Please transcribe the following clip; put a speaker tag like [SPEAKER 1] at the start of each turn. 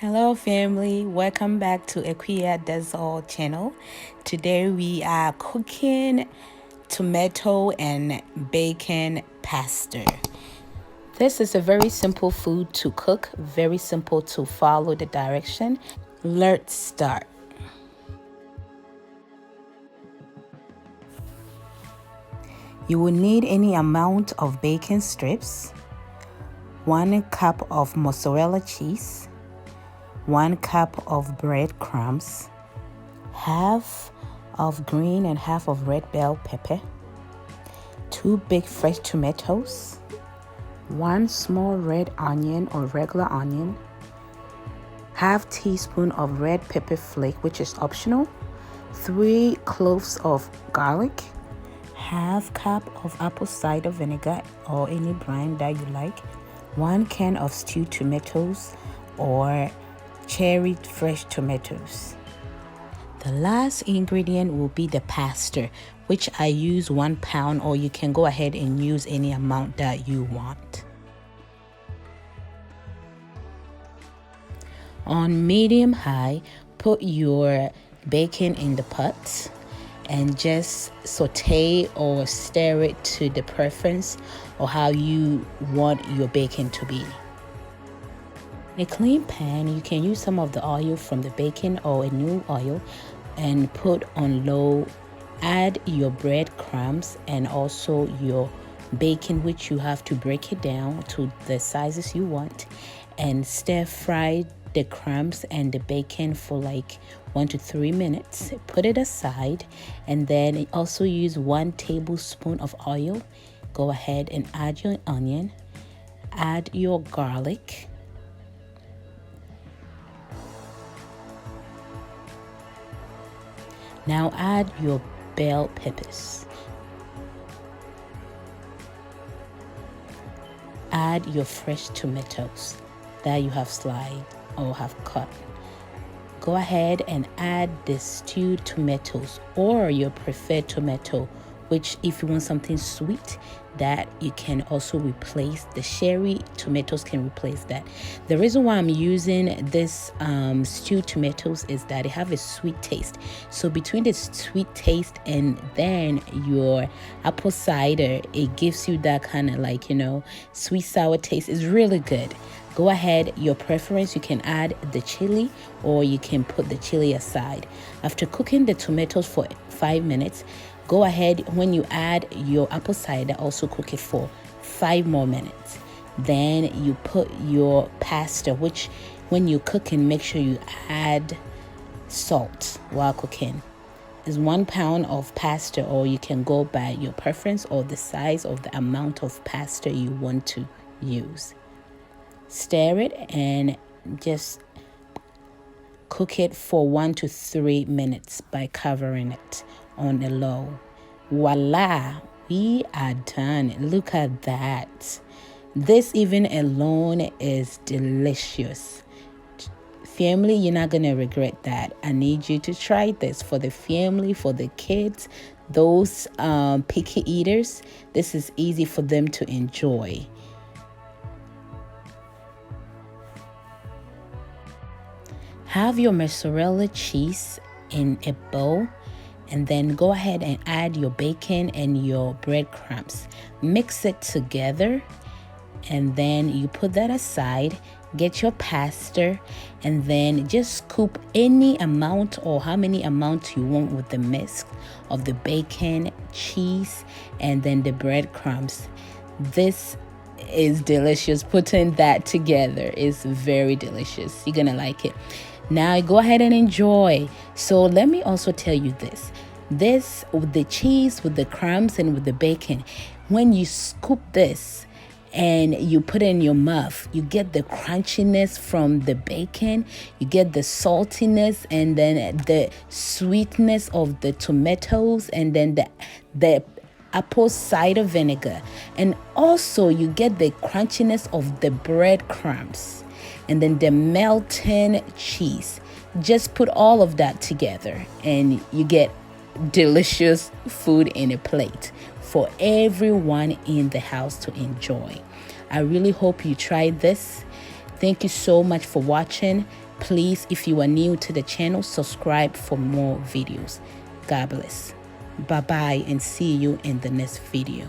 [SPEAKER 1] Hello family, welcome back to Equia Does All channel. Today we are cooking tomato and bacon pasta. This is a very simple food to cook, very simple to follow the direction. Let's start. You will need any amount of bacon strips, 1 cup of mozzarella cheese, 1 cup of breadcrumbs, half of green and half of red bell pepper, 2 big fresh tomatoes, 1 small red onion or regular onion, half teaspoon of red pepper flake, which is optional, 3 cloves of garlic, half cup of apple cider vinegar or any brand that you like, 1 can of stewed tomatoes or cherry fresh tomatoes. The last ingredient will be the pasta, which I use 1 pound, or you can go ahead and use any amount that you want. On medium high, put your bacon in the pot and just saute or stir it to the preference or how you want your bacon to be. In a clean pan, you can use some of the oil from the bacon or a new oil and put on low. Add your breadcrumbs and also your bacon, which you have to break it down to the sizes you want, and stir fry the crumbs and the bacon for like 1 to 3 minutes. Put it aside, and then also use 1 tablespoon of oil. Go ahead and add your onion, add your garlic, now add your bell peppers. Add your fresh tomatoes that you have sliced or have cut. Go ahead and add the stewed tomatoes or your preferred tomato, which if you want something sweet, that you can also replace. The cherry tomatoes can replace that. The reason why I'm using this stewed tomatoes is that they have a sweet taste. So between the sweet taste and then your apple cider, it gives you that kind of like, sweet sour taste. It's really good. Go ahead, your preference, you can add the chili or you can put the chili aside. After cooking the tomatoes for 5 minutes, go ahead, when you add your apple cider, also cook it for 5 more minutes. Then you put your pasta, which when you're cooking, make sure you add salt while cooking. It's 1 pound of pasta, or you can go by your preference or the size of the amount of pasta you want to use. Stir it and just cook it for 1 to 3 minutes by covering it on a low. Voila, we are done. Look at that. This even alone is delicious. Family, you're not gonna regret that. I need you to try this for the family, for the kids, those picky eaters. This is easy for them to enjoy. Have your mozzarella cheese in a bowl, and then go ahead and add your bacon and your breadcrumbs. Mix it together, and then you put that aside. Get your pasta, and then just scoop any amount or how many amounts you want with the mix of the bacon, cheese, and then the breadcrumbs. This is delicious. Putting that together is very delicious. You're gonna like it. Now go ahead and enjoy. So let me also tell you this with the cheese, with the crumbs, and with the bacon, when you scoop this and you put it in your mouth, you get the crunchiness from the bacon, you get the saltiness, and then the sweetness of the tomatoes, and then the apple cider vinegar, and also you get the crunchiness of the breadcrumbs, and then the melting cheese. Just put all of that together and you get delicious food in a plate for everyone in the house to enjoy. I really hope you try this. Thank you so much for watching. Please, if you are new to the channel, subscribe for more videos. God bless. Bye bye, and see you in the next video.